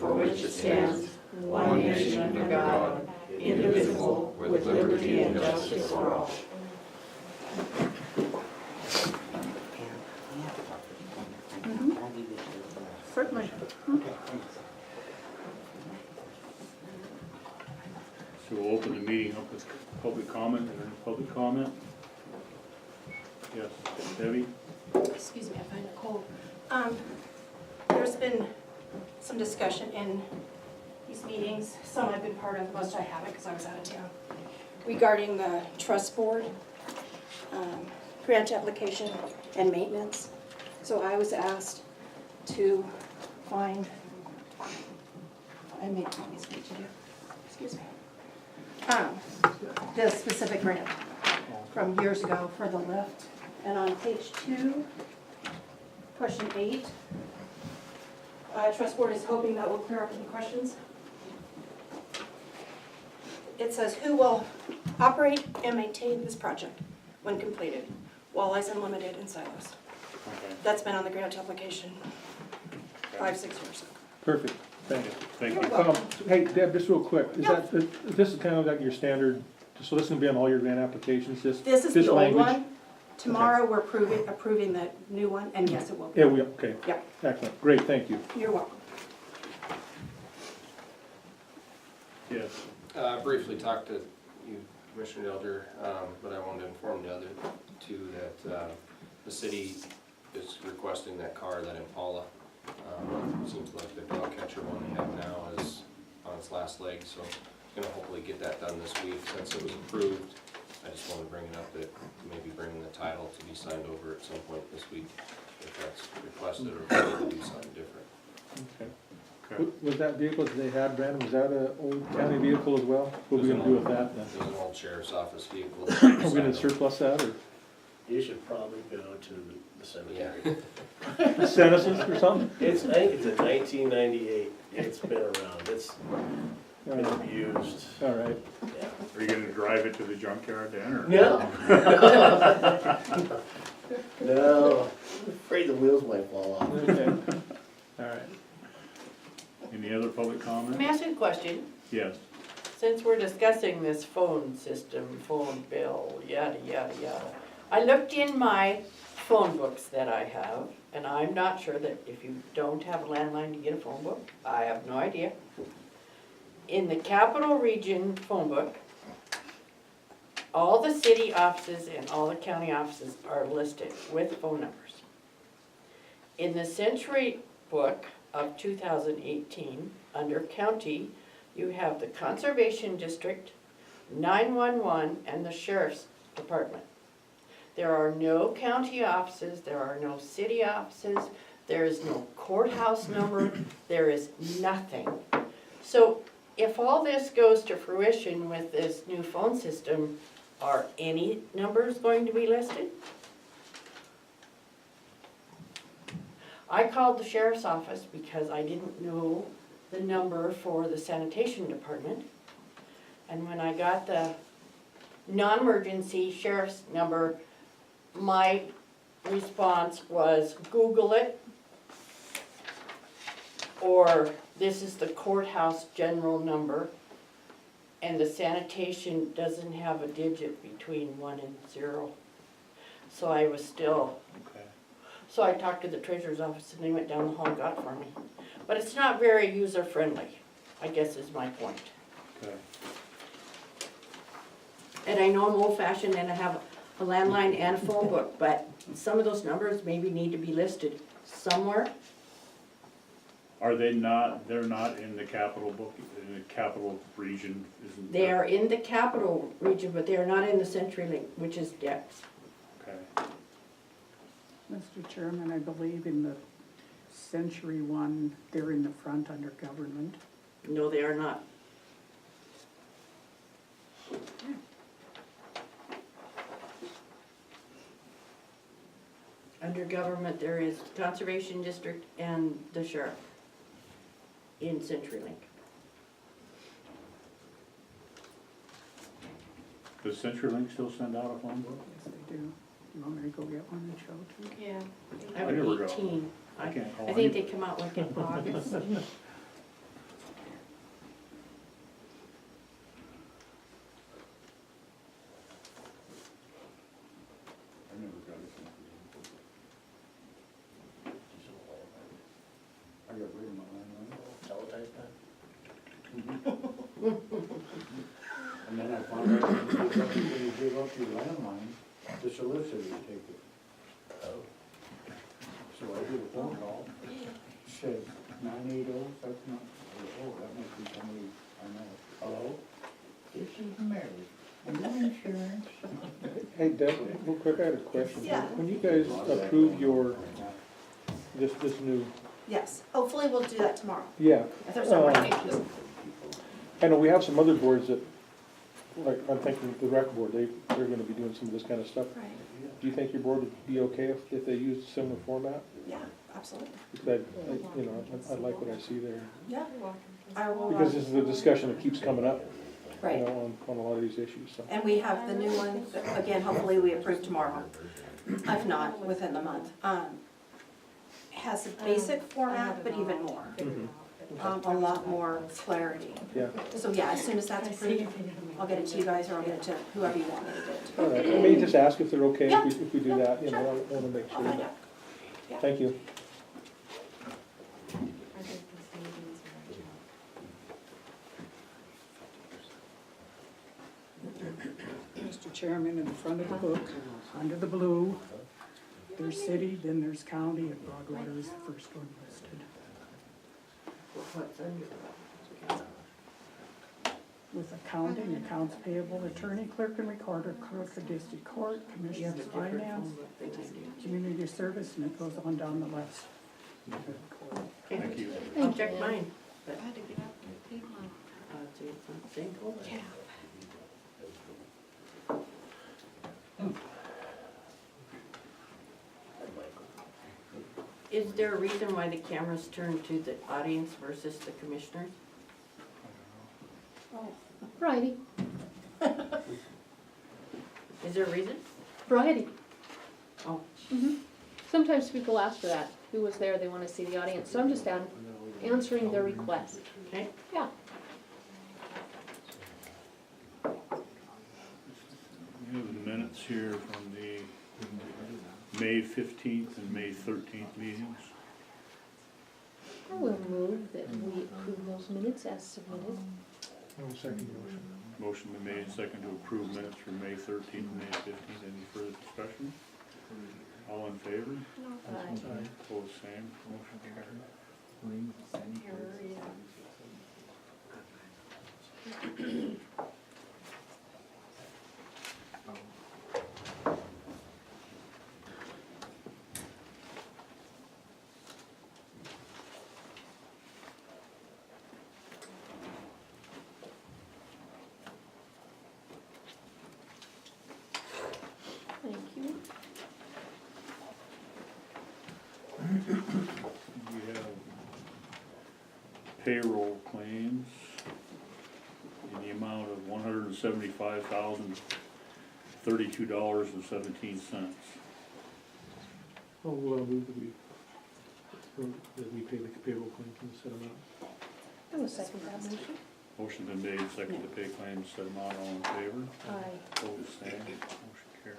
for which it stands, one nation under God, indivisible, with liberty and justice for all. Certainly. So we'll open the meeting up with public comment, and then public comment. Yes, Debbie? Excuse me, I find it cold. There's been some discussion in these meetings, some I've been part of, most I haven't because I was out of town, regarding the trust board, grant application and maintenance. So I was asked to find, I made copies for each of you, excuse me. The specific grant from years ago for the lift. And on page 2, question 8, trust board is hoping that will clear up any questions. It says, who will operate and maintain this project when completed? Walleyes Unlimited and Silos. Okay. That's been on the grant application 5-6 years. Perfect, thank you. Thank You're you. welcome. Hey, Deb, just real quick, is Yeah. that, this is kind of like your standard, so this is gonna be on all your grant applications, This is the old language? one. Tomorrow, we're approving the new one, and yes, it will be. Yeah, okay, Yeah, excellent, great, thank you. you're welcome. Yes. Briefly talked to you, Commissioner Elder, but I wanted to inform the other two that the city is requesting that car, that Impala. Seems like the dog catcher one they have now is on its last leg, so gonna hopefully get that done this week since it was approved. I just wanted to bring it up that maybe bringing the title to be signed over at some point this week, if that's requested, or if we do something different. Okay. Okay. Was that vehicle that they had, Brandon, was that an old county vehicle as well? What are we gonna do with that then? It was an old sheriff's office vehicle. Are we gonna surplus that, or You should probably go to the cemetery. Yeah. Senescence or something? I think it's a 1998, it's been around, it's been abused, All right, yeah. Are you gonna drive it to the junkyard then, or? No. No, I'm afraid the wheels might fall off. okay, all right. Any other public Let comment? me ask you a question. Yes. Since we're discussing this phone system, phone bill, yada, yada, yada, I looked in my phone books that I have, and I'm not sure that if you don't have a landline to get a phone book, I have no idea. In the Capital Region phone book, all the city offices and all the county offices are listed with phone numbers. In the Century book of 2018, under county, you have the Conservation District, 911, and the Sheriff's Department. There are no county offices, there are no city offices, there is no courthouse number, there is nothing. So if all this goes to fruition with this new phone system, are any numbers going to be listed? I called the sheriff's office because I didn't know the number for the sanitation department. And when I got the non-emergency sheriff's number, my response was Google it, or this is the courthouse general number, and the sanitation doesn't have a digit between 1 and 0. So I was still, Okay. so I talked to the treasurer's office and they went down the hall and got it for me. But it's not very user-friendly, I guess is my point. Okay. And I know I'm old-fashioned and I have a landline and a phone book, but some of those numbers maybe need to be listed somewhere. Are they not, they're not in the capital book, in the capital region, isn't They are in the capital region, but they are not in the CenturyLink, which is Dex. Okay. Mr. Chairman, I believe in the Century one, they're in the front under government. No, they are not. Under government, there is Conservation District and the Sheriff in CenturyLink. Does CenturyLink still send out a phone book? Yes, they do. You want me to go get one and show it to you? Yeah. I I never was go. 18. I can't call I think they anybody. come out like in August. type that? And then I found out when you give up your landline, the solicitor will take it. Oh. So I did a phone call, said 980, that's not, oh, that must be somebody I know. Hello? This is Mary. Your insurance? Hey Deb, real quick, I had a question. Yeah. When you guys approve your, this new, Yes, hopefully we'll do that tomorrow, yeah. if there's no more changes. I know we have some other boards that, like, I'm thinking the rec board, they're gonna be doing some of this kind of stuff. Right, Do you think your board would be okay if they used a similar format? yeah, absolutely. Because you know, I like what I see there. Yeah, I will. Because this is a discussion that keeps coming up, you Right, know, on a lot of these issues, so. and we have the new one, that, again, hopefully we approve tomorrow, if not, within the month. Has a basic format, but even more, a lot more clarity. Yeah, So yeah, as soon as that's approved, I'll get it to you guys, or I'll get it to whoever you want me to get it to. all right, I mean, just ask if they're okay Yeah. if we do that, you know, I wanna make I'll sure. find out. Yeah. Thank you. Mr. Chairman, in the front of the book, under the blue, there's city, then there's county, and Broadwater is the first one listed. What's under? With accounting, accounts payable, attorney, clerk and recorder, clerk of district court, commissioners finance, community service, and it goes on down the list. Thank you. I'll check mine. But see, it's not same color. Is there a reason why the cameras turn to the audience versus the commissioners? Variety, Is there a reason? variety. Oh. Sometimes people ask for that, who was there, they wanna see the audience, so I'm just answering their request. Okay. Yeah, We have the minutes here from the May 15th and May 13th meetings. I will move that we approve those minutes as submitted. One second motion. Motion been made and second to approve minutes from May 13th and May 15th. Any further discussion? All in favor? Aye. Opposed, same. Motion carried. Thank you. We have payroll claims in the amount of $175,032.17. I'll move that we pay the payroll claim from the set amount. I will second that motion. Motion been made, second to pay claims, set amount, all in favor? Aye. Opposed, same. Motion carried.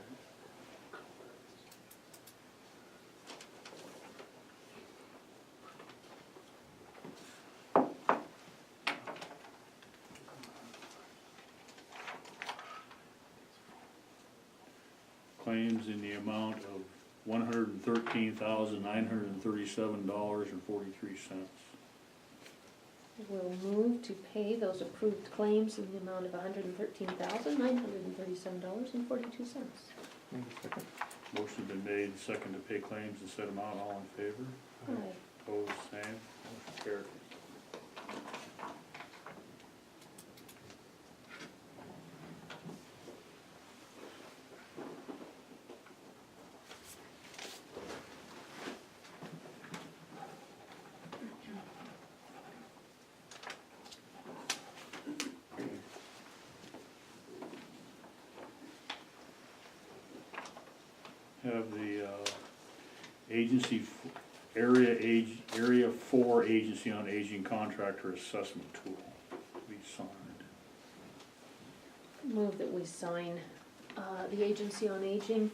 Claims in the amount of $113,937.43. We'll move to pay those approved claims in the amount of $113,937.42. Motion been made, second to pay claims and set amount, all in favor? Aye. Opposed, same. Motion carried. Have the Area 4 Agency on Aging Contractor Assessment Tool to be signed. Move that we sign the Agency on Aging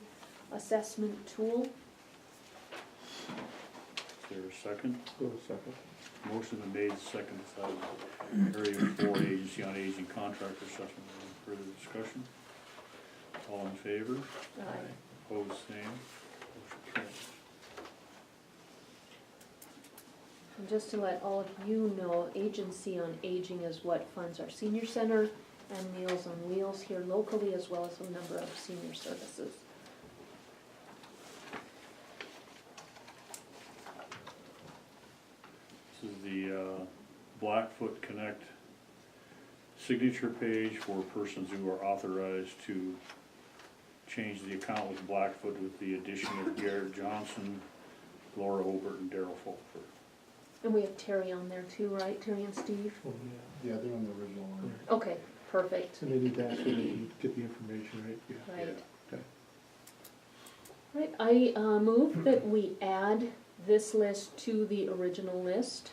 assessment tool. Is there a second? Go second. Motion been made, second, Area 4 Agency on Aging Contractor Assessment. Any further discussion? All in favor? Opposed, same. Motion carries. And just to let all of you know, Agency on Aging is what funds our senior center and Meals on Wheels here locally, as well as a number of senior services. This is the Blackfoot Connect signature page for persons who are authorized to change the account with Blackfoot with the addition of Garrett Johnson, Laura Obert, and Daryl Fulford. And we have Terry on there too, right? Terry and Steve? Oh, Yeah, they're on the original one. Okay, perfect. So they need that so they can get the information, right? Yeah. Right. Okay. Right, I move that we add this list to the original list.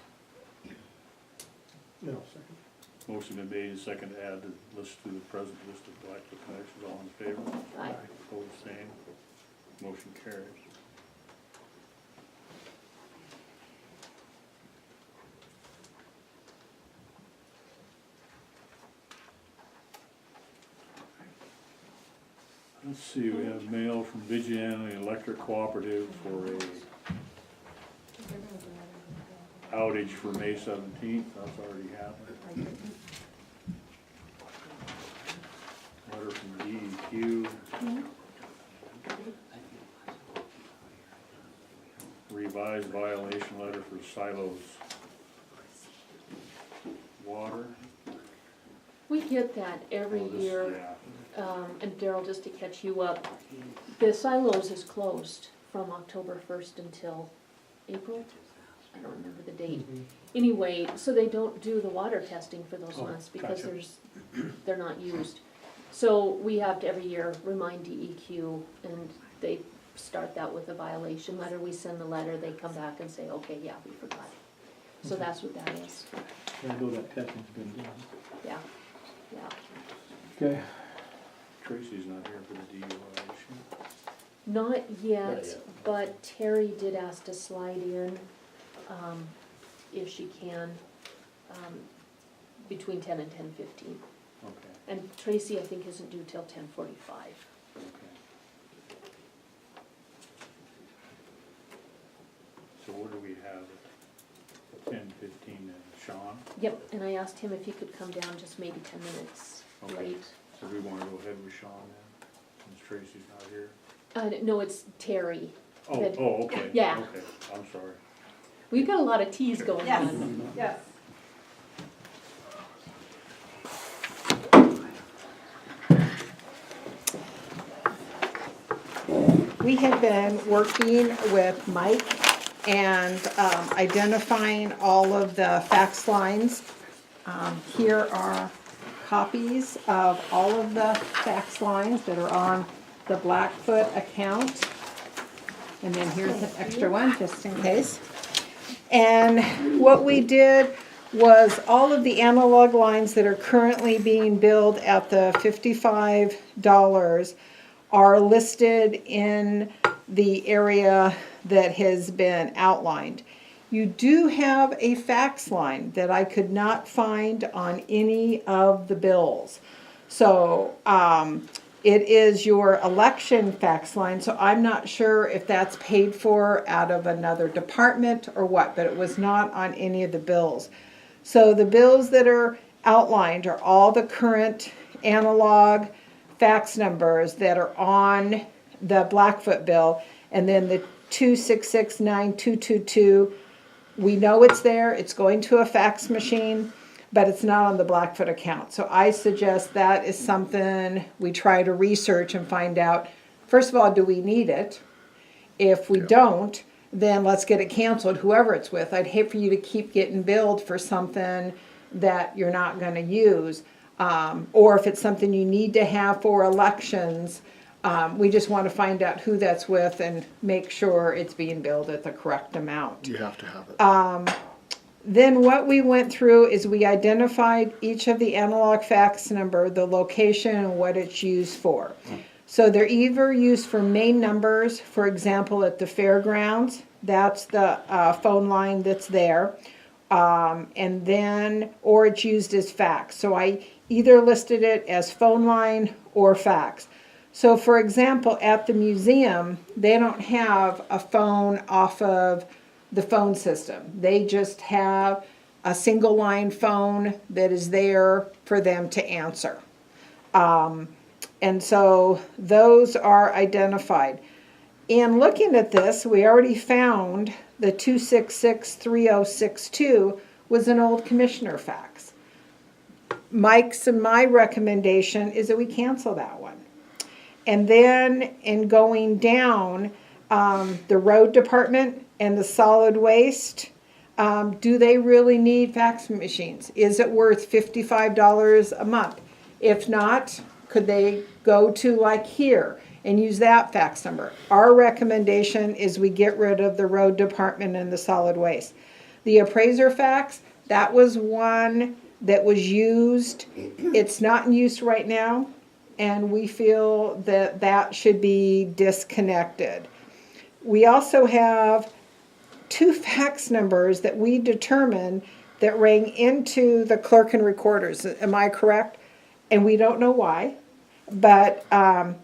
No, second. Motion been made, second to add the list to the present list of Blackfoot connections. All in favor? Aye. Opposed, same. Motion carries. Let's see, we have mail from Vigilanti Electric Cooperative for a outage for May 17th. That's already happened. Letter from DEQ. Revised violation letter for Silos Water. We get that every Oh, this- year. yeah. And Daryl, just to catch you up, the silos is closed from October 1st until April? I don't remember the date. Anyway, so they don't do the water testing for those Oh, months because gotcha. they're not used. So we have to every year remind DEQ, and they start that with a violation letter. We send the letter, they come back and say, okay, yeah, we forgot. So that's what that is, I know that testing's been done. yeah, yeah. Okay. Tracy's not here for the DUI issue. Not Not yet, yet. but Terry did ask to slide in, if she can, between 10 and 10:15. Okay, And Tracy, I think, isn't due till 10:45. okay. So what do we have at 10:15 then? Sean? Yep, and I asked him if he could come down just maybe 10 minutes Okay. late. So we want to go ahead with Sean then, since Tracy's not here? No, it's Terry. Oh, Good. oh, okay. Yeah. Okay, I'm sorry. We've got a lot of Ts going Yes. on. Yes. We have been working with Mike and identifying all of the fax lines. Here are copies of all of the fax lines that are on the Blackfoot account. And then here's an extra one, just in case. And what we did was all of the analog lines that are currently being billed at the $55 are listed in the area that has been outlined. You do have a fax line that I could not find on any of the bills. So it is your election fax line, so I'm not sure if that's paid for out of another department or what, but it was not on any of the bills. So the bills that are outlined are all the current analog fax numbers that are on the Blackfoot bill, and then the 2669222, we know it's there, it's going to a fax machine, but it's not on the Blackfoot account. So I suggest that is something we try to research and find out, first of all, do we need it? If we don't, then let's get it canceled, whoever it's with. I'd hate for you to keep getting billed for something that you're not gonna use. Or if it's something you need to have for elections, we just want to find out who that's with and make sure it's being billed at the correct amount. You have to have it. Then what we went through is we identified each of the analog fax number, the location, and what it's used for. So they're either used for main numbers, for example, at the fairgrounds, that's the phone line that's there. And then, or it's used as fax. So I either listed it as phone line or fax. So for example, at the museum, they don't have a phone off of the phone system. They just have a single line phone that is there for them to answer. And so those are identified. In looking at this, we already found the 2663062 was an old commissioner fax. Mike's and my recommendation is that we cancel that one. And then in going down, the road department and the solid waste, do they really need fax machines? Is it worth $55 a month? If not, could they go to like here and use that fax number? Our recommendation is we get rid of the road department and the solid waste. The appraiser fax, that was one that was used. It's not in use right now, and we feel that that should be disconnected. We also have 2 fax numbers that we determined that rang into the clerk and recorders. Am I correct? And we don't know why, but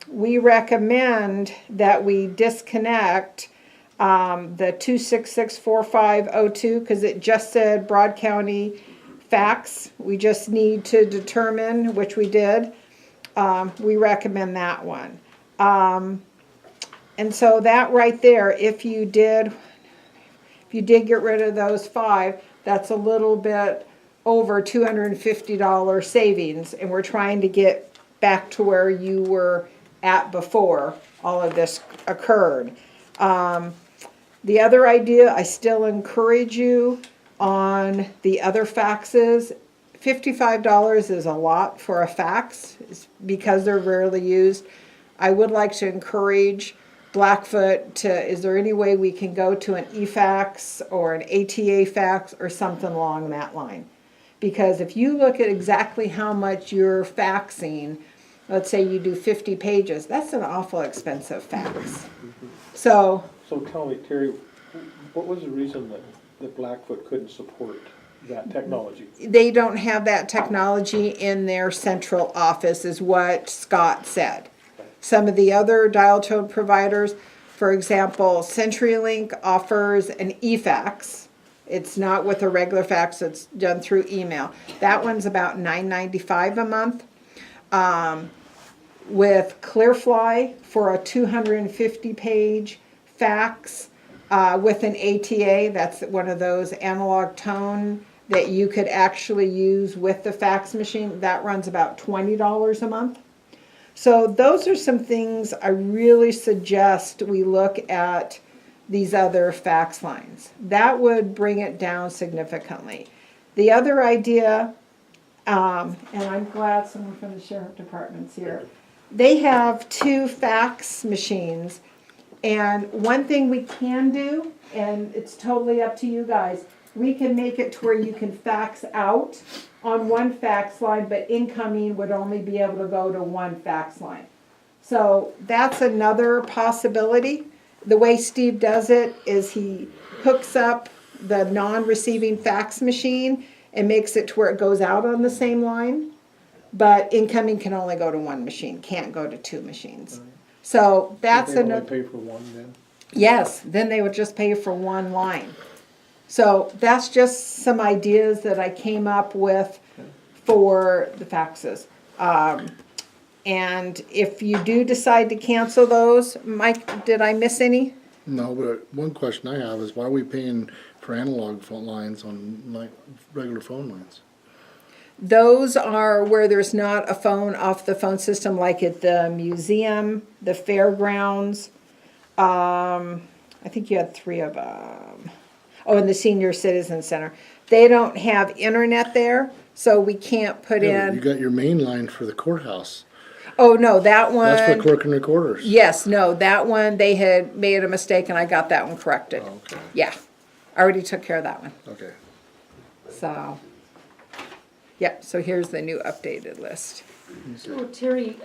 we recommend that we disconnect the 2664502 because it just said Broad County fax. We just need to determine, which we did. We recommend that one. And so that right there, if you did get rid of those 5, that's a little bit over $250 savings, and we're trying to get back to where you were at before all of this occurred. The other idea, I still encourage you on the other faxes. $55 is a lot for a fax because they're rarely used. I would like to encourage Blackfoot to, is there any way we can go to an eFax or an ATA fax or something along that line? Because if you look at exactly how much you're faxing, let's say you do 50 pages, that's an awful expensive fax. So tell me, Terry, what was the reason that Blackfoot couldn't support that technology? they don't have that technology in their central office is what Scott said. Some of the other dial tone providers, for example, CenturyLink offers an eFax. It's not with a regular fax, it's done through email. That one's about $9.95 a month. With Clearfly for a 250-page fax with an ATA, that's one of those analog tone that you could actually use with the fax machine, that runs about $20 a month. So those are some things I really suggest we look at these other fax lines. That would bring it down significantly. The other idea, and I'm glad someone from the sheriff department's here, they have 2 fax machines. And one thing we can do, and it's totally up to you guys, we can make it to where you can fax out on one fax line, but incoming would only be able to go to one fax line. So that's another possibility. The way Steve does it is he hooks up the non-receiving fax machine and makes it to where it goes out on the same line, but incoming can only go to one machine, can't go to 2 machines. So that's They only another. pay for one then? Yes, then they would just pay for one line. So that's just some ideas that I came up with for the faxes. And if you do decide to cancel those, Mike, did I miss any? No, but one question I have is why are we paying for analog phone lines on like regular phone lines? Those are where there's not a phone off the phone system, like at the museum, the fairgrounds. I think you had 3 of them. Oh, and the senior citizen center. They don't have internet there, so we can't put Yeah, but in. you got your main line for the courthouse. Oh, no, that one. That's for clerk and recorders. Yes, no, that one, they had made a mistake and I got that one corrected. Oh, okay, Yeah, I already took care of that one. okay. So, yeah, so here's the new updated list. So Terry,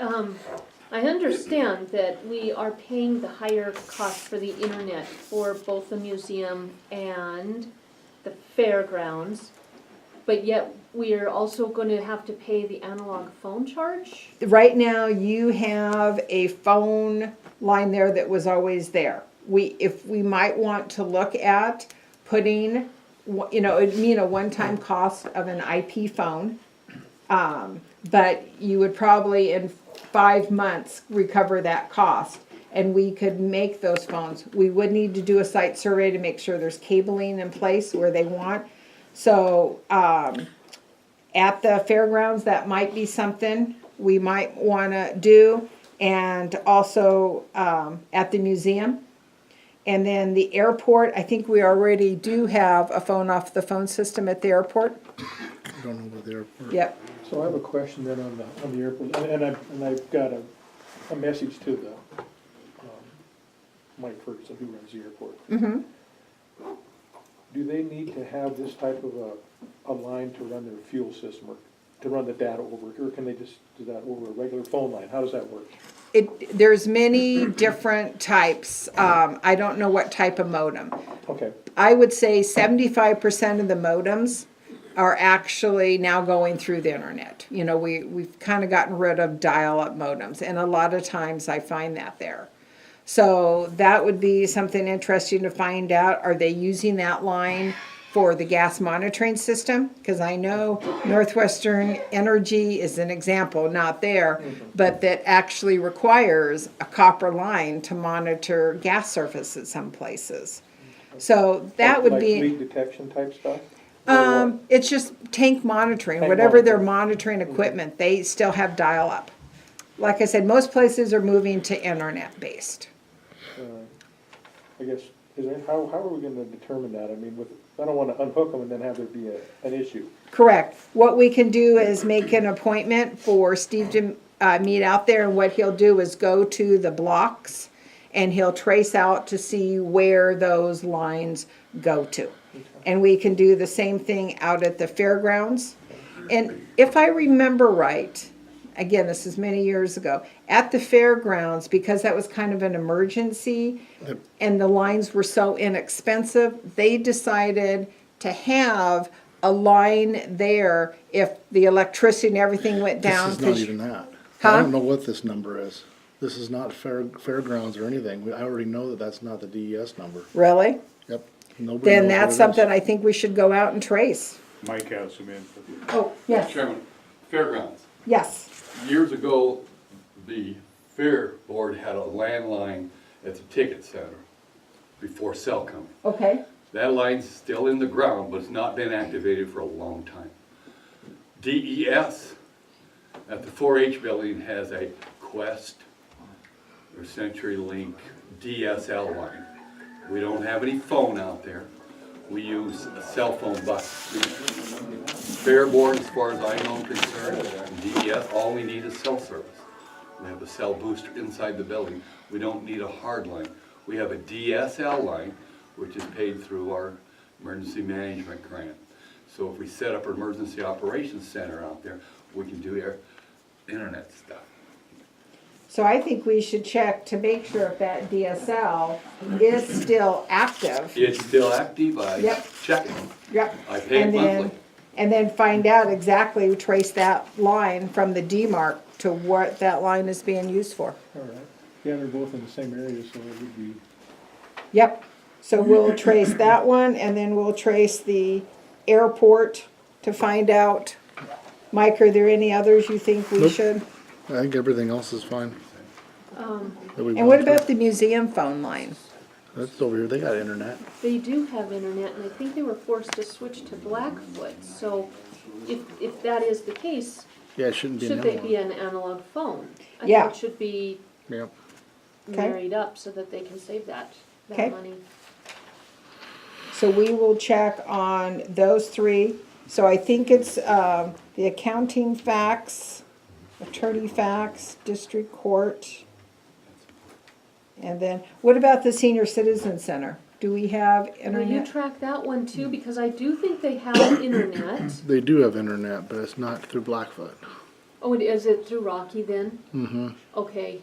I understand that we are paying the higher cost for the internet for both the museum and the fairgrounds, but yet we are also gonna have to pay the analog phone charge? Right now, you have a phone line there that was always there. If we might want to look at putting, it'd mean a one-time cost of an IP phone. But you would probably in 5 months recover that cost, and we could make those phones. We would need to do a site survey to make sure there's cabling in place where they want. So, at the fairgrounds, that might be something we might wanna do, and also, at the museum. And then the airport, I think we already do have a phone off the phone system at the airport. I don't know what they're. Yep. So I have a question then on the airport, and I've got a message to the, Mike Ferguson, who runs the airport. Mm-hmm. Do they need to have this type of a line to run their fuel system, or to run the data over, or can they just do that over a regular phone line? How does that work? There's many different types. I don't know what type of modem. Okay, I would say 75% of the modems are actually now going through the internet. We've kind of gotten rid of dial-up modems, and a lot of times I find that there. So that would be something interesting to find out. Are they using that line for the gas monitoring system? Because I know Northwestern Energy is an example, not there, but that actually requires a copper line to monitor gas service at some places. So that would like be. leak detection type stuff? Or what? It's just tank monitoring, Tank whatever their monitoring. monitoring equipment, they still have dial-up. Like I said, most places are moving to internet-based. I guess, how are we gonna determine that? I mean, I don't wanna unhook them and then have there be an issue. Correct. What we can do is make an appointment for Steve to meet out there, and what he'll do is go to the blocks, and he'll trace out to see where those lines go to. And we can do the same thing out at the fairgrounds. And if I remember right, again, this is many years ago, at the fairgrounds, because that was kind of an emergency, Yep. and the lines were so inexpensive, they decided to have a line there if the electricity and everything went down. This is not even that. Huh? I don't know what this number is. This is not fairgrounds or anything. I already know that that's not the DES number. Really? Yep. Nobody Then knows what that's it is. something I think we should go out and trace. Mike has some input. Oh, yes, Chairman, fairgrounds. yes. Years ago, the fair board had a landline at the ticket center before cell coming. Okay, That line's still in the ground, but it's not been activated for a long time. DES at the 4-H building has a Quest or CenturyLink DSL line. We don't have any phone out there. We use a cell phone bus. Fair board, as far as I know and concerned, and DES, all we need is cell service. We have a cell booster inside the building. We don't need a hard line. We have a DSL line, which is paid through our emergency management grant. So if we set up an emergency operations center out there, we can do our internet stuff. so I think we should check to make sure if that DSL is still active. It's still active, I Yep. check it. Yep. I pay it And then, monthly. and then find out exactly, trace that line from the DMARC to what that line is being used for. All right. Yeah, they're both in the same area, so it would be, Yep, so we'll trace that one, and then we'll trace the airport to find out. Mike, are there any others you think we Nope. should? I think everything else is fine. that we And what went through. about the museum phone line? That's over here. They got internet. They do have internet, and I think they were forced to switch to Blackfoot, so if that is the case, Yeah, it shouldn't be should an they be analog. an analog phone? I Yeah. think it should be Yep. Okay. married up so that they can save that Okay. money. So we will check on those three. So I think it's the accounting fax, attorney fax, district court. And then, what about the senior citizen center? Do we have Will you internet? track that one too, because I do think they have internet. They do have internet, but it's not through Blackfoot. Oh, and is it through Rocky then? Mm-hmm. Okay,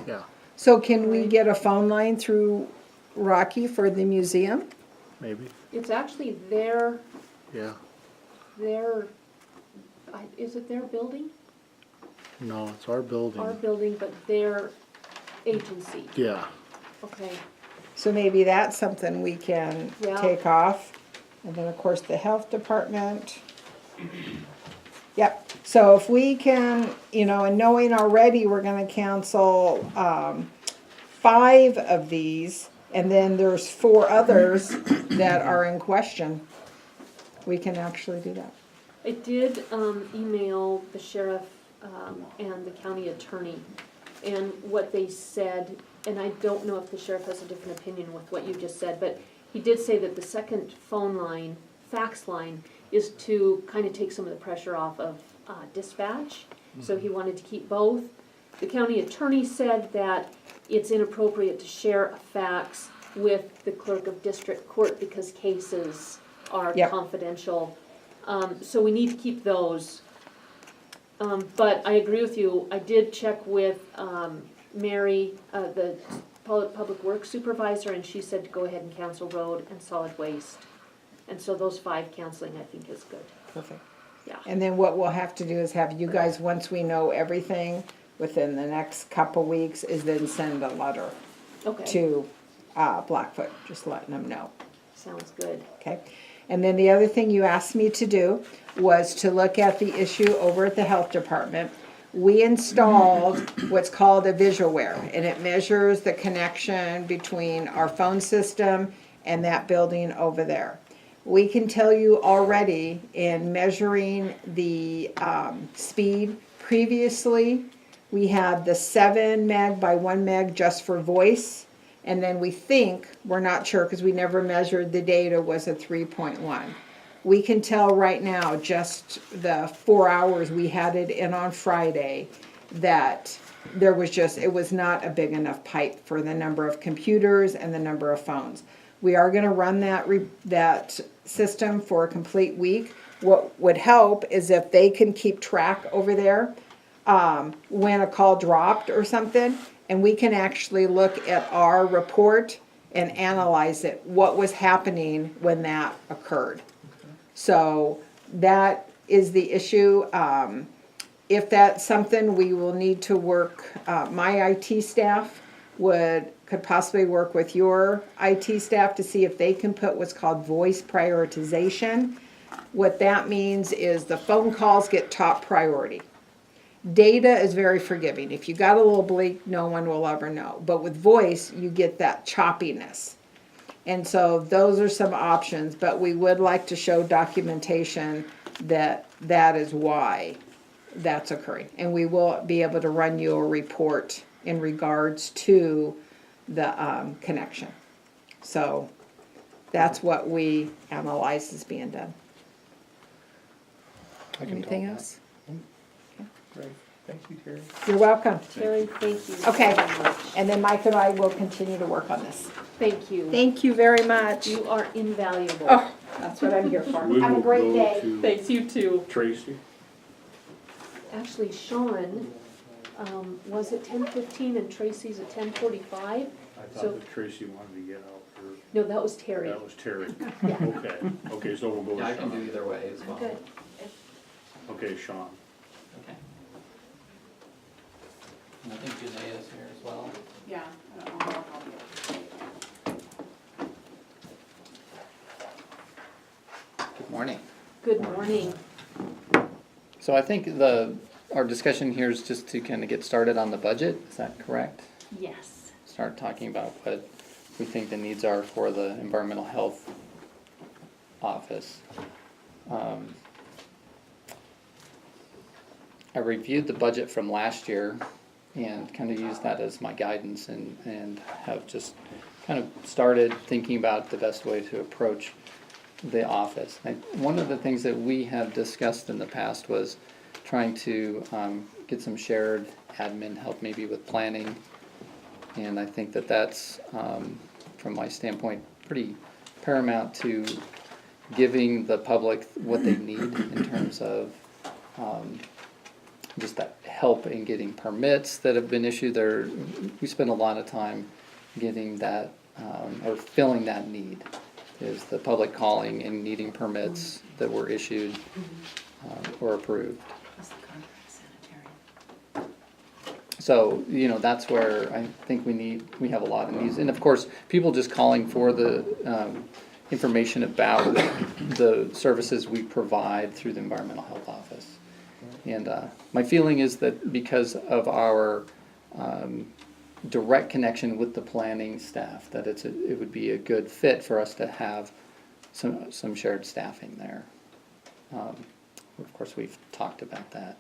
Yeah. So can we get a phone line through Rocky for the museum? maybe, It's actually their, yeah. is it their building? No, it's our building. Our building, but their agency, Yeah, okay. So maybe that's something we can Yeah. take off. And then, of course, the health department. Yep, so if we can, and knowing already we're gonna cancel, 5 of these, and then there's 4 others that are in question. We can actually do that. I did email the sheriff and the county attorney, and what they said, and I don't know if the sheriff has a different opinion with what you just said, but he did say that the second phone line, fax line, is to kind of take some of the pressure off of dispatch, so he wanted to keep both. The county attorney said that it's inappropriate to share a fax with the clerk of district court because cases are Yep. confidential. So we need to keep those. But I agree with you, I did check with Mary, the public works supervisor, and she said to go ahead and cancel road and solid waste. And so those 5 canceling, I think, is good. Perfect. Yeah. And then what we'll have to do is have you guys, once we know everything, within the next couple weeks, is then send a letter Okay, to Blackfoot, just letting them know, sounds good. okay? And then the other thing you asked me to do was to look at the issue over at the health department. We installed what's called a Visualware, and it measures the connection between our phone system and that building over there. We can tell you already in measuring the speed previously, we had the 7 meg by 1 meg just for voice. And then we think, we're not sure because we never measured the data, was a 3.1. We can tell right now, just the 4 hours we had it in on Friday, that there was just, it was not a big enough pipe for the number of computers and the number of phones. We are gonna run that system for a complete week. What would help is if they can keep track over there, when a call dropped or something, and we can actually look at our report and analyze it, what was happening when that occurred. So that is the issue. If that's something we will need to work, my IT staff could possibly work with your IT staff to see if they can put what's called voice prioritization. What that means is the phone calls get top priority. Data is very forgiving. If you got a little bleak, no one will ever know. But with voice, you get that choppiness. And so those are some options, but we would like to show documentation that that is why that's occurring. And we will be able to run you a report in regards to the connection. So that's what we analyze is being done. I can Anything tell else? Great, thank you, Terry. You're welcome. Terry, thank you Okay. very much. And then Mike and I will continue to work on this. Thank you. Thank you very much. You are invaluable. Oh, that's what I'm here for. We Have a will great go day. to Thanks, you too. Tracy. Actually, Sean, was it 10:15 and Tracy's at 10:45? I So- thought that Tracy wanted to get out for, No, that was Terry. that was Terry. Yeah. Okay, so we'll go with Yeah, I can do Sean. either way as well. Good. Okay, Sean. Okay. And I think Janae is here as well. Yeah, I don't know. Good morning. Good morning. So I think our discussion here is just to kind of get started on the budget, is that correct? Yes. Start talking about what we think the needs are for the environmental health office. I reviewed the budget from last year and kind of used that as my guidance and have just kind of started thinking about the best way to approach the office. One of the things that we have discussed in the past was trying to get some shared admin help, maybe with planning. And I think that that's, from my standpoint, pretty paramount to giving the public what they need in terms of just that help in getting permits that have been issued. We spend a lot of time getting that, or filling that need. is the public calling and needing permits that were issued or approved. So, you know, that's where I think we have a lot of needs. And of course, people just calling for the information about the services we provide through the Environmental Health Office. And my feeling is that because of our direct connection with the planning staff, that it would be a good fit for us to have some shared staffing there. Of course, we've talked about that.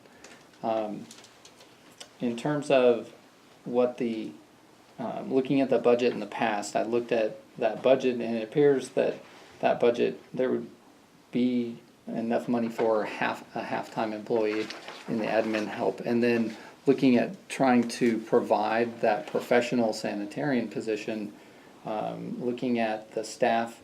In terms of what looking at the budget in the past, I looked at that budget and it appears that budget, there would be enough money for a half-time employee in the admin help. And then looking at trying to provide that professional sanitarian position, looking at the staff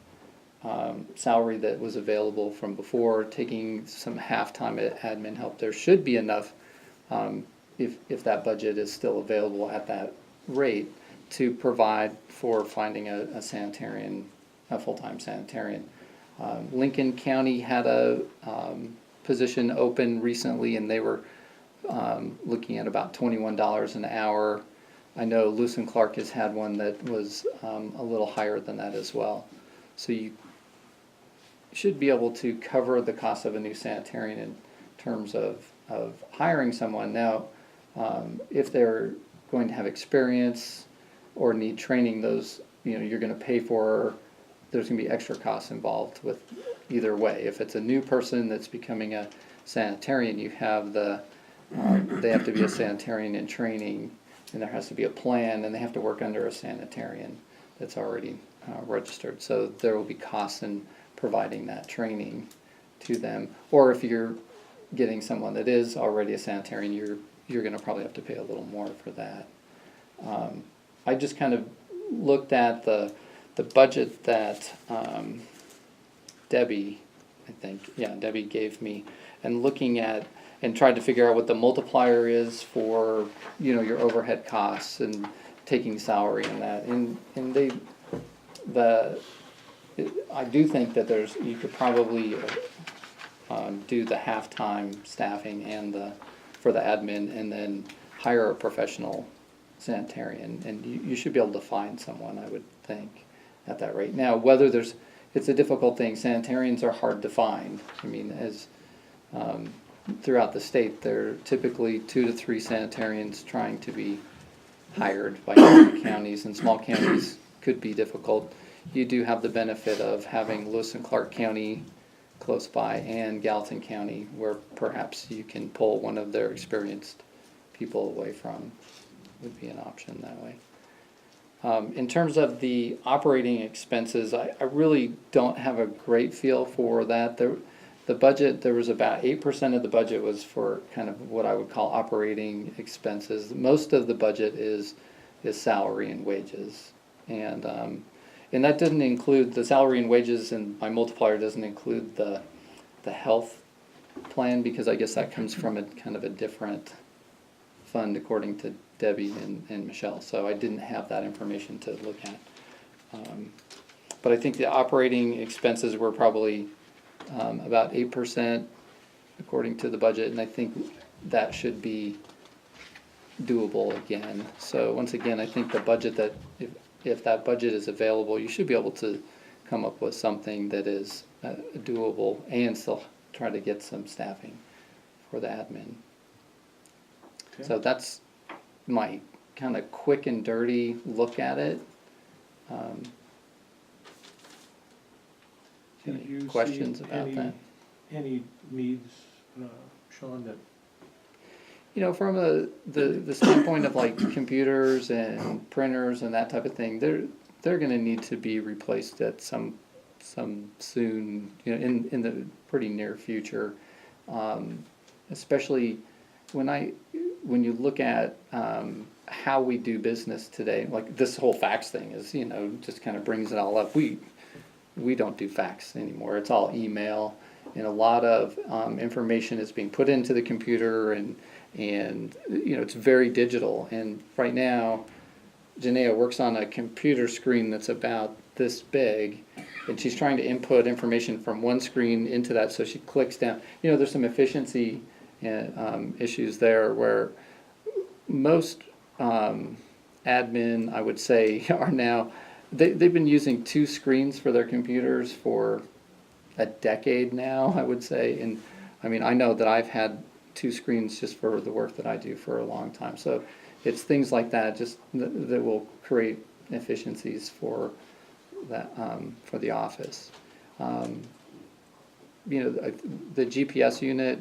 salary that was available from before, taking some half-time admin help, there should be enough if that budget is still available at that rate to provide for finding a sanitarian, a full-time sanitarian. Lincoln County had a position open recently, and they were looking at about $21 an hour. I know Lewis and Clark has had one that was a little higher than that as well. So you should be able to cover the cost of a new sanitarian in terms of hiring someone. Now, if they're going to have experience or need training, those, you know, you're going to pay for, there's going to be extra costs involved with either way. If it's a new person that's becoming a sanitarian, you have they have to be a sanitarian in training, and there has to be a plan, and they have to work under a sanitarian that's already registered. So there will be costs in providing that training to them. Or if you're getting someone that is already a sanitarian, you're going to probably have to pay a little more for that. I just kind of looked at the budget that Debbie gave me, and looking at and tried to figure out what the multiplier is for, you know, your overhead costs and taking salary and that. And I do think that you could probably do the half-time staffing and for the admin, and then hire a professional sanitarian, and you should be able to find someone, I would think, at that rate. Now, it's a difficult thing. Sanitarians are hard to find. I mean, as throughout the state, there are typically 2 to 3 sanitarians trying to be hired by different counties, and small counties could be difficult. You do have the benefit of having Lewis and Clark County close by and Gallatin County, where perhaps you can pull one of their experienced people away from. Would be an option that way. In terms of the operating expenses, I really don't have a great feel for that. The budget, there was about 8% of the budget was for kind of what I would call operating expenses. Most of the budget is salary and wages, and that doesn't include the salary and wages, and my multiplier doesn't include the health plan, because I guess that comes from a kind of a different fund according to Debbie and Michelle. So I didn't have that information to look at. But I think the operating expenses were probably about 8% according to the budget, and I think that should be doable again. So once again, I think the budget that if that budget is available, you should be able to come up with something that is doable and still try to get some staffing for the admin. Okay. So that's my kind of quick and dirty look at it. Any questions about that? Any needs, Sean, that? You know, from the standpoint of like computers and printers and that type of thing, they're going to need to be replaced at some soon, you know, in the pretty near future. Especially when you look at how we do business today, like this whole fax thing is, you know, just kind of brings it all up. We don't do fax anymore. It's all email, and a lot of information is being put into the computer, and you know, it's very digital. And right now, Janaea works on a computer screen that's about this big, and she's trying to input information from one screen into that, so she clicks down. You know, there's some efficiency issues there where most admin, I would say, are now, they've been using 2 screens for their computers for a decade now, I would say. And I mean, I know that I've had 2 screens just for the work that I do for a long time. So it's things like that just that will create efficiencies for that, for the office. You know, the GPS unit,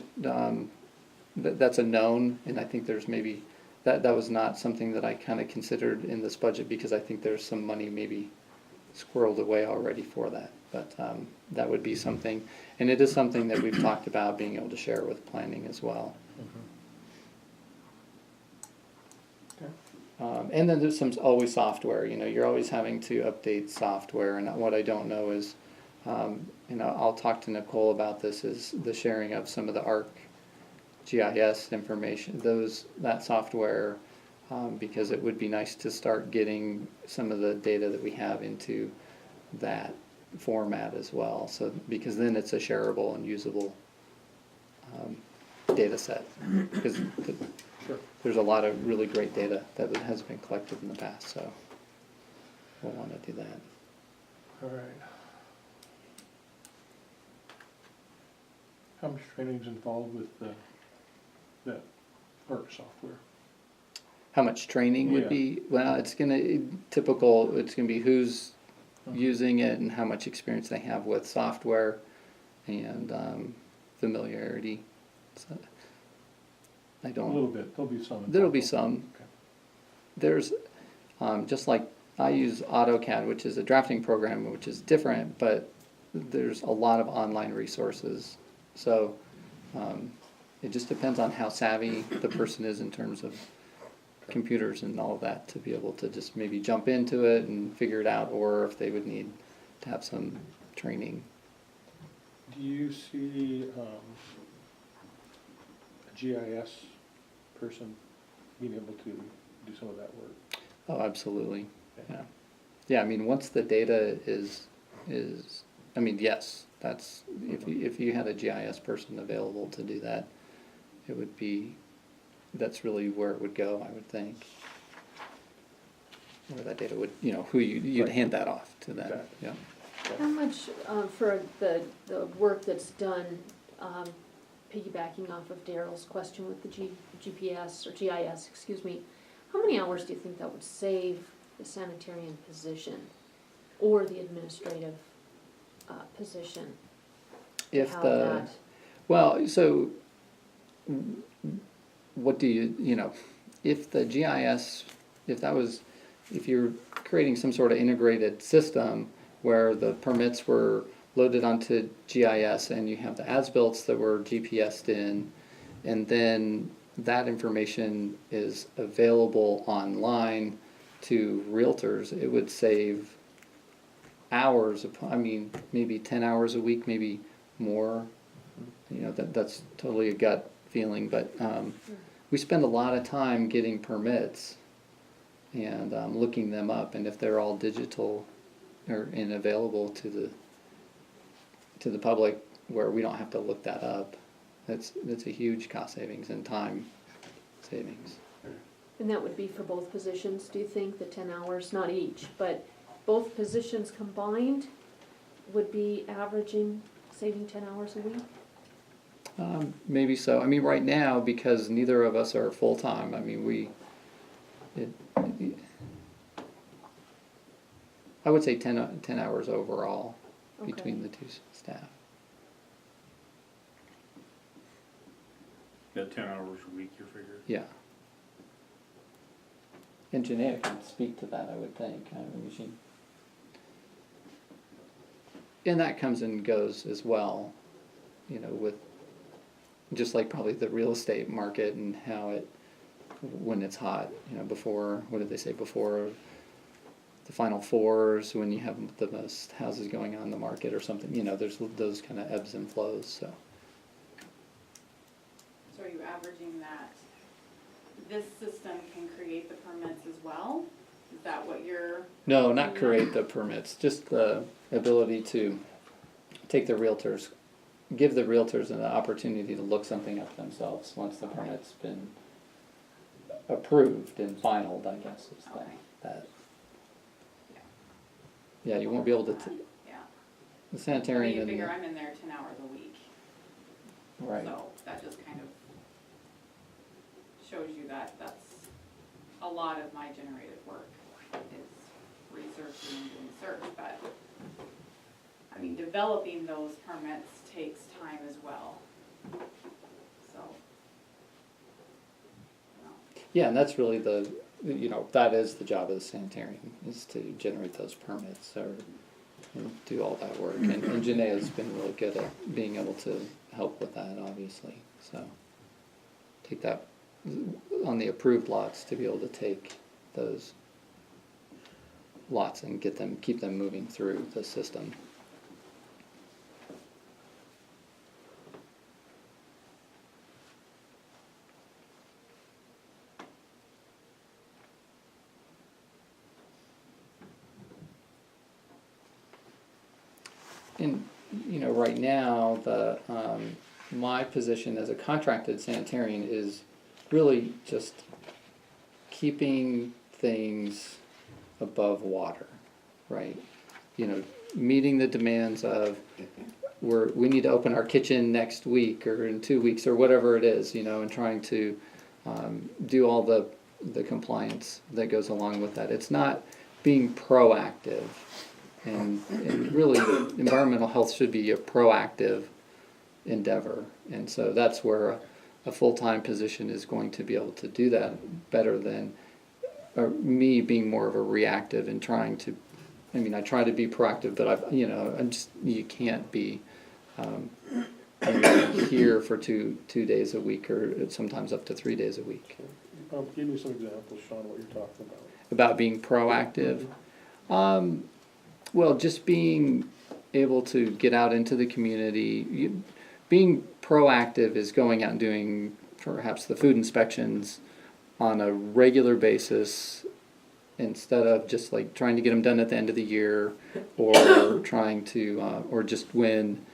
that's a known, and I think there's maybe, that was not something that I kind of considered in this budget because I think there's some money maybe squirreled away already for that. But that would be something, and it is something that we've talked about being able to share with planning as well. And then there's always software, you know, you're always having to update software, and what I don't know is, you know, I'll talk to Nicole about this, is the sharing of some of the ARC GIS information, that software, because it would be nice to start getting some of the data that we have into that format as well. So, because then it's a shareable and usable data set. Because there's a lot of really great data that has been collected in the past, so we'll want to do that. All right. How much training is involved with that ARC software? How much training would Yeah. be? Well, it's gonna be who's using it and how much experience they have with software and familiarity. So I A don't. little bit, there'll be some. There'll be some. Okay. There's just like I use AutoCAD, which is a drafting program, which is different, but there's a lot of online resources. So it just depends on how savvy the person is in terms of computers and all of that to be able to just maybe jump into it and figure it out, or if they would need to have some training. Do you see a GIS person being able to do some of that work? Oh, absolutely. Yeah. Yeah, I mean, once the data is, I mean, yes, that's, if you had a GIS person available to do that, it would be, that's really where it would go, I would think. Where that data would, you know, who you'd Right. hand that off to them, Exactly. yeah. How much, for the work that's done, piggybacking off of Daryl's question with the GPS or GIS, excuse me, how many hours do you think that would save the sanitarian position or the administrative position? If How the, that- well, so what do you know, if the GIS, if you're creating some sort of integrated system where the permits were loaded onto GIS and you have the as-built that were GPSed in, and then that information is available online to realtors, it would save hours, I mean, maybe 10 hours a week, maybe more. You know, that's totally a gut feeling, but we spend a lot of time getting permits and looking them up, and if they're all digital and available to the public where we don't have to look that up, that's a huge cost savings and time savings. And that would be for both positions, do you think, the 10 hours, not each, but both positions combined would be averaging, saving 10 hours a week? Maybe so. I mean, right now, because neither of us are full-time, I mean, I would say 10 hours overall between the two staff. Yeah, 10 hours a week, you're figuring? Yeah. And Janaea can speak to that, I would think. I mean, and that comes and goes as well, you know, with just like probably the real estate market and how it, when it's hot, you know, before, what did they say, before the final fours, when you have the most houses going on the market or something, you know, there's those kind of ebbs and flows, so. So are you averaging that this system can create the permits as well? Is that what you're? No, not create the permits, just the ability to take the realtors, give the realtors an opportunity to look something up themselves once the permit's been approved and finalized, I guess is that. Yeah, you won't be able to, Yeah. the I mean, sanitarian you and figure the, I'm in there 10 hours a week, right. so that just kind of shows you that that's a lot of my generated work is researching and doing search, but I mean, developing those permits takes time as well, so. You know. Yeah, and that's really that is the job of the sanitarian, is to generate those permits or and do all that work. And Janae's been really good at being able to help with that, obviously. So take that on the approved lots to be able to take those lots and keep them moving through the system. And, right now, my position as a contracted sanitarian is really just keeping things above water, right? Meeting the demands of we need to open our kitchen next week or in 2 weeks or whatever it is, and trying to do all the compliance that goes along with that. It's not being proactive. And really, environmental health should be a proactive endeavor. And so that's where a full-time position is going to be able to do that better than me being more of a reactive and trying to, I try to be proactive, but you can't be here for two days a week or sometimes up to 3 days a week. Give me some examples, Sean, what you're talking about. About being proactive? Well, just being able to get out into the community. Being proactive is going out and doing perhaps the food inspections on a regular basis instead of just like trying to get them done at the end of the year or trying to, or just when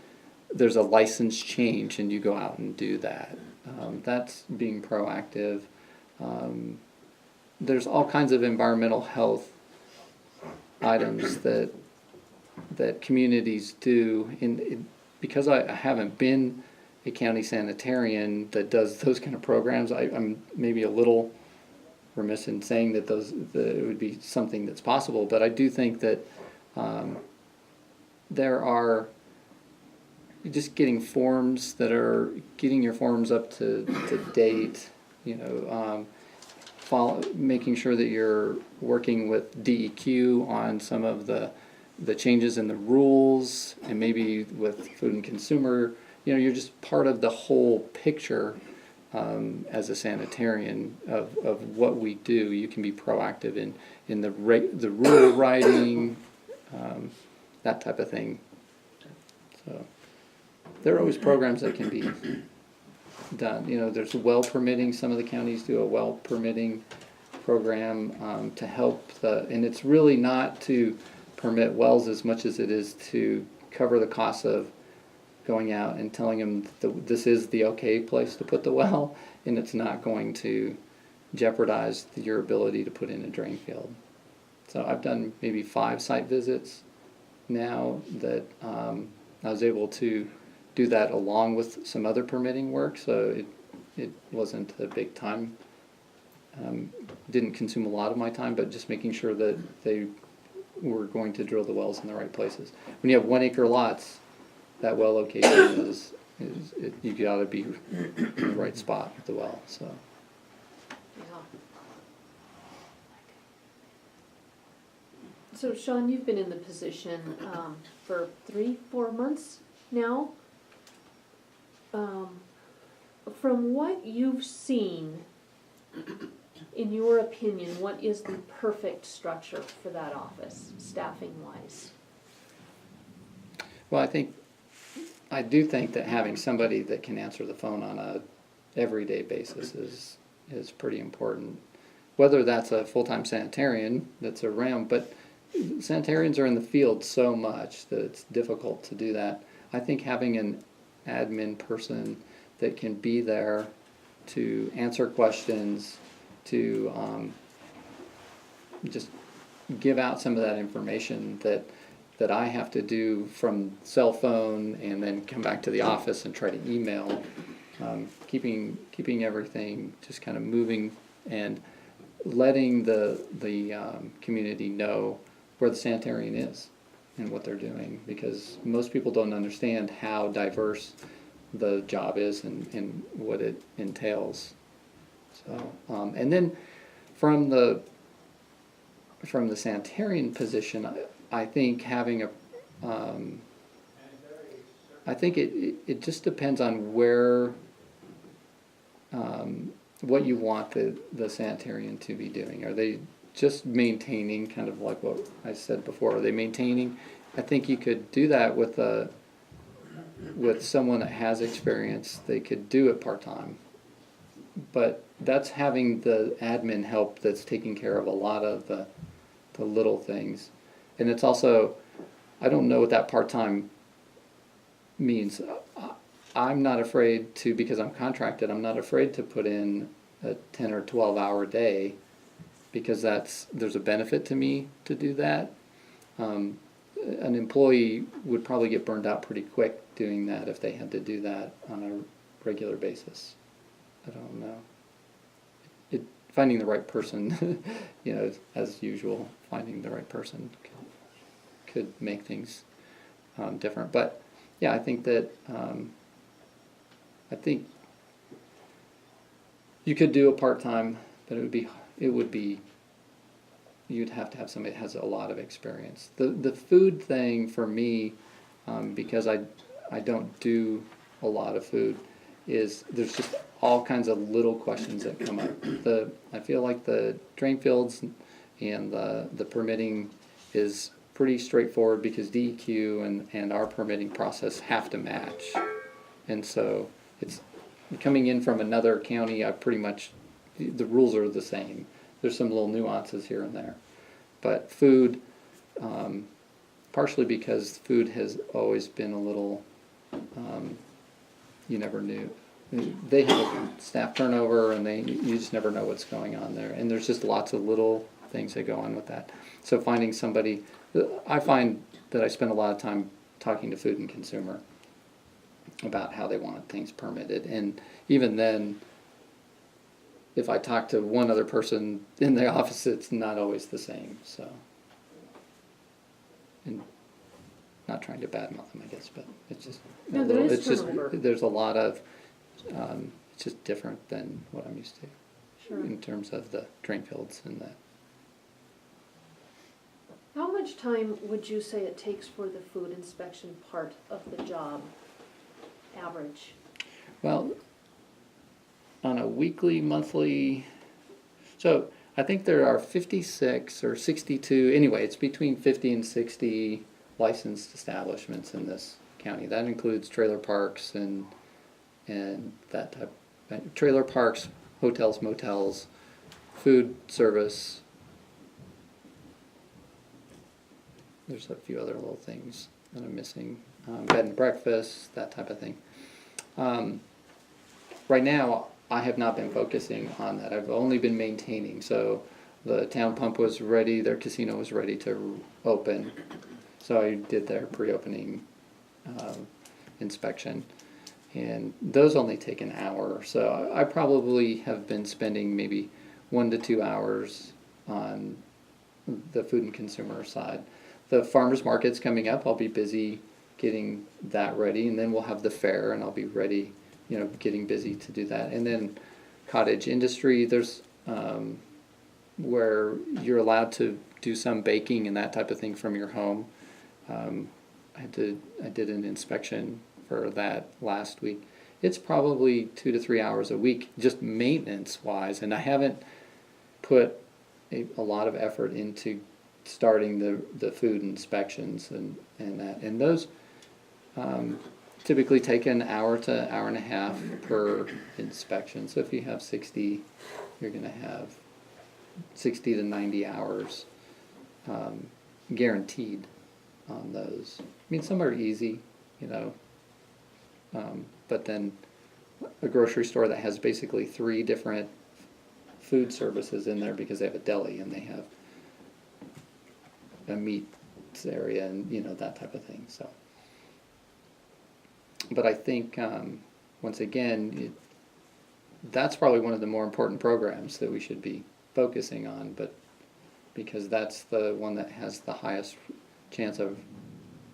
there's a license change and you go out and do that. That's being proactive. There's all kinds of environmental health items that communities do, because I haven't been a county sanitarian that does those kind of programs. I'm maybe a little remiss in saying that it would be something that's possible, but I do think that there are just getting your forms up to date, making sure that you're working with DEQ on some of the changes in the rules, and maybe with food and consumer, you're just part of the whole picture as a sanitarian of what we do. You can be proactive in the rule writing, that type of thing. So there are always programs that can be done. There's well permitting. Some of the counties do a well permitting program to help and it's really not to permit wells as much as it is to cover the costs of going out and telling them this is the okay place to put the well, and it's not going to jeopardize your ability to put in a drain field. So I've done maybe 5 site visits now that I was able to do that along with some other permitting work, so it wasn't a big time. Didn't consume a lot of my time, but just making sure that they were going to drill the wells in the right places. When you have 1 acre lots, that well location you gotta be in the right spot with the well, so. So Sean, you've been in the position for 3-4 months now. From what you've seen, in your opinion, what is the perfect structure for that office, staffing-wise? Well, I do think that having somebody that can answer the phone on a everyday basis is pretty important. whether that's a full-time sanitarian that's around, but sanitarians are in the field so much that it's difficult to do that. I think having an admin person that can be there to answer questions, to just give out some of that information that I have to do from cell phone and then come back to the office and try to email, keeping everything just kind of moving and letting the community know where the sanitarian is and what they're doing, because most people don't understand how diverse the job is and what it entails. So, and then from the sanitarian position, I think having a, I think it just depends on where, what you want the sanitarian to be doing. Are they just maintaining, kind of like what I said before? Are they maintaining? I think you could do that with someone that has experience. They could do it part-time. But that's having the admin help that's taking care of a lot of the little things. And it's also, I don't know what that part-time means. I'm not afraid to, because I'm contracted, I'm not afraid to put in a 10 or 12 hour day, because there's a benefit to me to do that. An employee would probably get burned out pretty quick doing that if they had to do that on a regular basis. I don't know. Finding the right person, you know, as usual, finding the right person could make things different. But yeah, I think that you could do a part-time, but it would be you'd have to have somebody that has a lot of experience. The food thing for me, because I don't do a lot of food, is there's just all kinds of little questions that come up. I feel like the drain fields and the permitting is pretty straightforward, because DEQ and our permitting process have to match. And so it's coming in from another county, the rules are the same. There's some little nuances here and there. But food, partially because food has always been a little, you never knew. They have a staff turnover, and you just never know what's going on there. And there's just lots of little things that go on with that. So finding somebody, I find that I spend a lot of time talking to Food and Consumer about how they want things permitted. And even then, if I talk to one other person in the office, it's not always the same. So, and not trying to badmouth them, I guess, but it's just there's a lot of it's just different than what I'm used to. Sure. In terms of the drain fields and that. How much time would you say it takes for the food inspection part of the job, average? Well, on a weekly, monthly, so I think there are 56 or 62, anyway, it's between 50 and 60 licensed establishments in this county. That includes trailer parks and that type, trailer parks, hotels, motels, food service. There's a few other little things that I'm missing. Bed and breakfast, that type of thing. Right now, I have not been focusing on that. I've only been maintaining. So the town pump was ready, their casino was ready to open. So I did their pre-opening inspection. And those only take an hour. So I probably have been spending maybe 1 to 2 hours on the Food and Consumer side. The farmers market's coming up. I'll be busy getting that ready, and then we'll have the fair, and I'll be ready, you know, getting busy to do that. And then cottage industry, there's where you're allowed to do some baking and that type of thing from your home. I did an inspection for that last week. It's probably 2 to 3 hours a week, just maintenance wise, and I haven't put a lot of effort into starting the food inspections and that. And those typically take an hour to hour and a half per inspection. So if you have 60, you're going to have 60 to 90 hours guaranteed on those. I mean, some are easy, you know, but then a grocery store that has basically 3 different food services in there because they have a deli and they have a meat area and, you know, that type of thing, so. But I think, once again, that's probably one of the more important programs that we should be focusing on, but because that's the one that has the highest chance of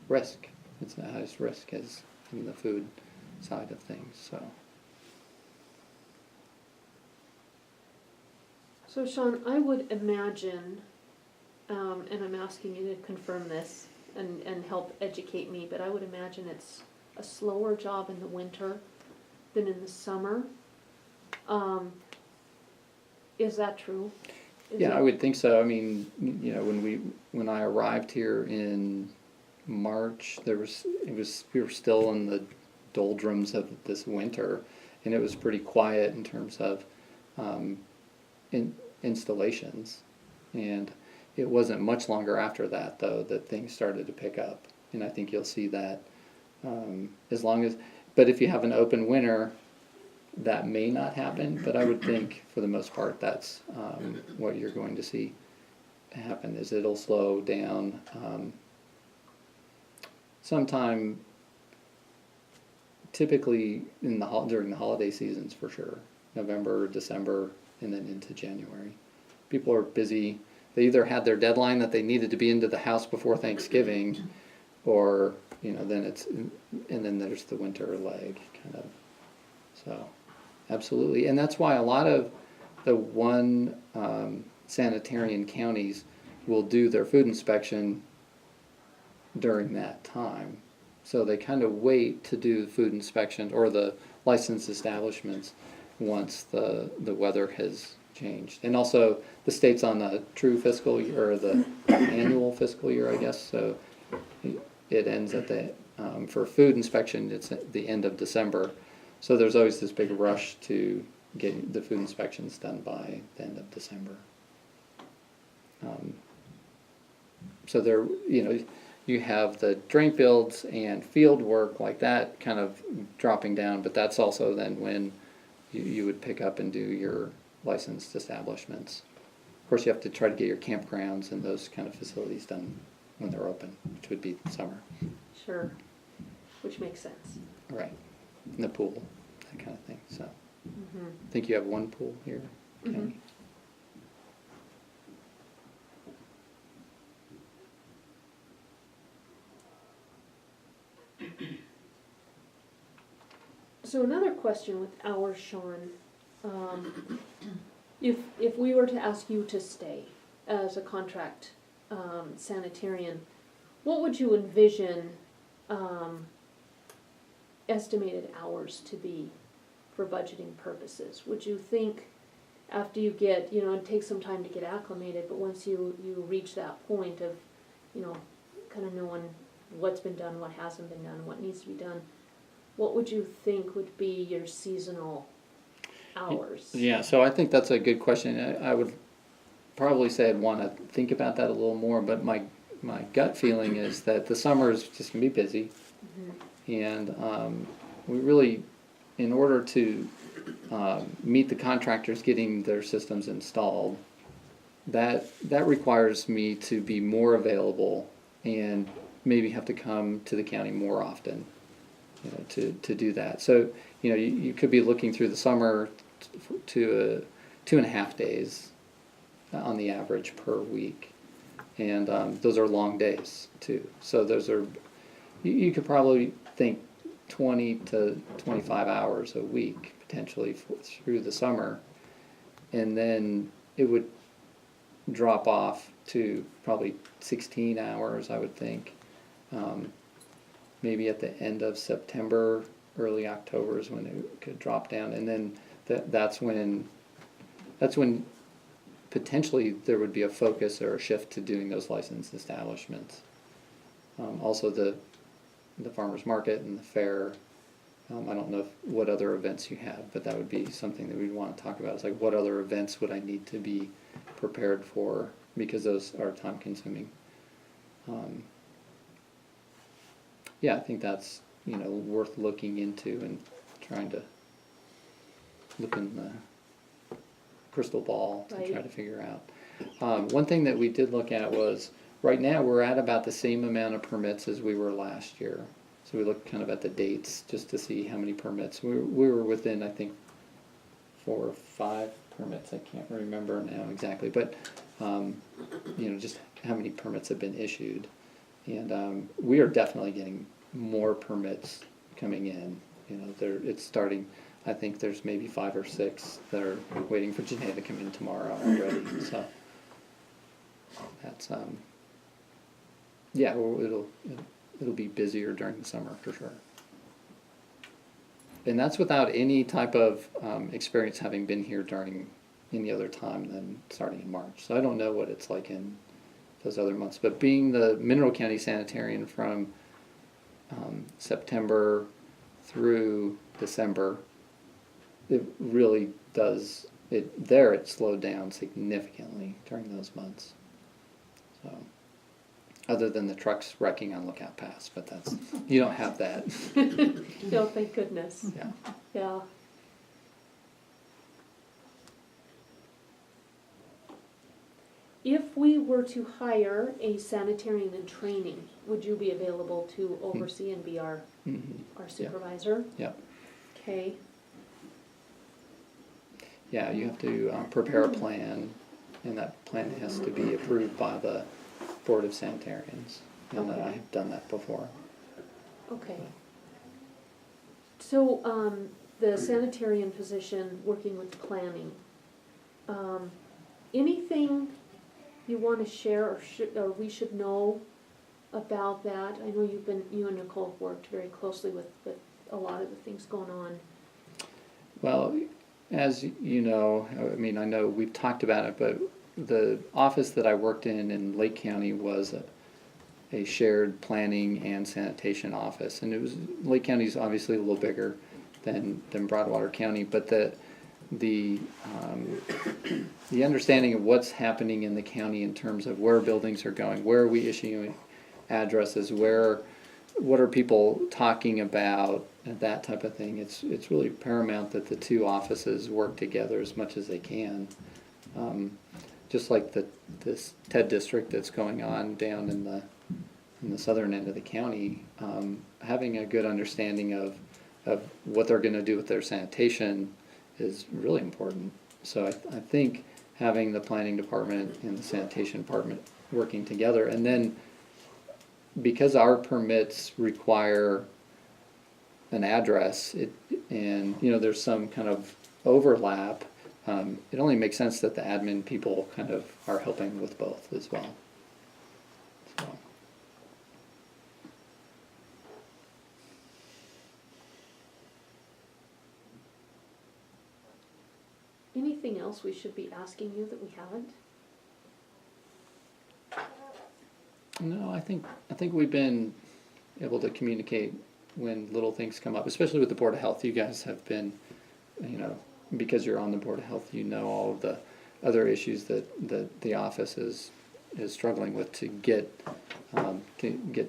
risk. It's the highest risk is in the food side of things, so. So Sean, I would imagine, and I'm asking you to confirm this and help educate me, but I would imagine it's a slower job in the winter than in the summer. Is that true? Yeah, I would think so. I mean, you know, when I arrived here in March, we were still in the doldrums of this winter, and it was pretty quiet in terms of installations. And it wasn't much longer after that, though, that things started to pick up. And I think you'll see that but if you have an open winter, that may not happen, but I would think for the most part that's what you're going to see happen is it'll slow down sometime typically during the holiday seasons for sure, November, December, and then into January. People are busy. They either had their deadline that they needed to be into the house before Thanksgiving, or you know, then and then there's the winter leg kind of. So, absolutely, and that's why a lot of the sanitarian counties will do their food inspection during that time. So they kind of wait to do the food inspection or the licensed establishments once the weather has changed. And also the state's on the true fiscal year, or the annual fiscal year, I guess, so it ends at for food inspection, it's at the end of December. So there's always this big rush to get the food inspections done by the end of December. So there, you know, you have the drain fields and field work like that kind of dropping down, but that's also then when you would pick up and do your licensed establishments. Of course, you have to try to get your campgrounds and those kind of facilities done when they're open, which would be summer. Sure, which makes sense. Right, and the pool, that kind of thing, so. Mm-hmm. I think you have one pool here, Mm-hmm. County. So another question with hours, Sean, if we were to ask you to stay as a contract sanitarian, what would you envision estimated hours to be for budgeting purposes? Would you think after you get, you know, it takes some time to get acclimated, but once you reach that point of, you know, kind of knowing what's been done, what hasn't been done, what needs to be done, what would you think would be your seasonal hours? Yeah, so I think that's a good question. I would probably say I'd want to think about that a little more, but my gut feeling is that the summer is just going to be busy. Mm-hmm. And we really, in order to meet the contractors getting their systems installed, that requires me to be more available and maybe have to come to the county more often, you know, to do that. So, you know, you could be looking through the summer to 2.5 days on the average per week. And those are long days too. So those are, you could probably think 20 to 25 hours a week potentially through the summer. And then it would drop off to probably 16 hours, I would think. Maybe at the end of September, early October is when it could drop down. And then that's when potentially there would be a focus or a shift to doing those licensed establishments. Also the farmers market and the fair. I don't know what other events you have, but that would be something that we'd want to talk about. It's like, what other events would I need to be prepared for, because those are time consuming. Yeah, I think that's, you know, worth looking into and trying to look in the crystal ball to try Right. to figure out. One thing that we did look at was, right now, we're at about the same amount of permits as we were last year. So we looked kind of at the dates just to see how many permits. We were within, I think, 4 or 5 permits. I can't remember now exactly, but you know, just how many permits have been issued. And we are definitely getting more permits coming in. You know, it's starting. I think there's maybe 5 or 6 that are waiting for Janae to come in tomorrow already. So that's yeah, well, it'll be busier during the summer for sure. And that's without any type of experience having been here during any other time than starting in March. So I don't know what it's like in those other months. But being the Mineral County Sanitarian from September through December, it really does, it slowed down significantly during those months. So, other than the trucks wrecking on Lookout Pass, but that's, you don't have that. No, thank goodness. Yeah. Yeah. If we were to hire a sanitarian in training, would you be available to oversee and be our Mm-hmm. supervisor? Yep. Okay, Yeah, you have to prepare a plan, and that plan has to be approved by the Board of Sanitarians. And Okay. I've done that before. okay. So, the sanitarian position, working with planning, anything you wanna share or we should know about that? I know you and Nicole have worked very closely with a lot of the things going on. Well, as you know, I mean, I know we've talked about it, but the office that I worked in Lake County was a shared planning and sanitation office. And Lake County's obviously a little bigger than Broadwater County, but the understanding of what's happening in the county in terms of where buildings are going, where are we issuing addresses, what are people talking about, and that type of thing. It's really paramount that the two offices work together as much as they can. Just like this TED district that's going on down in the southern end of the county, having a good understanding of what they're going to do with their sanitation is really important. So I think having the planning department and the sanitation department working together, and then because our permits require an address, and you know there's some kind of overlap, it only makes sense that the admin people kind of are helping with both as well. So. Anything else we should be asking you that we haven't? No, I think we've been able to communicate when little things come up, especially with the Board of Health. You guys have been, you know, because you're on the Board of Health, you know all of the other issues that the office is struggling with to get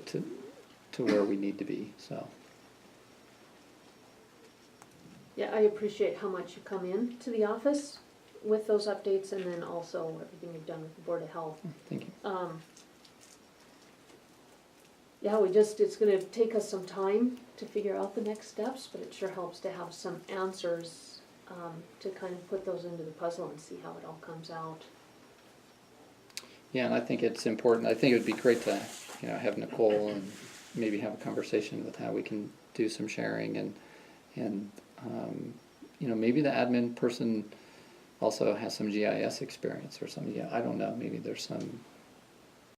to where we need to be. So. Yeah, I appreciate how much you come in to the office with those updates and then also everything you've done with the Board of Health. Thank you. Yeah, it's gonna take us some time to figure out the next steps, but it sure helps to have some answers, to kind of put those into the puzzle and see how it all comes out. Yeah, and I think it's important. I think it would be great to, you know, have Nicole and maybe have a conversation with how we can do some sharing and you know, maybe the admin person also has some GIS experience or something. Yeah, I don't know. Maybe there's some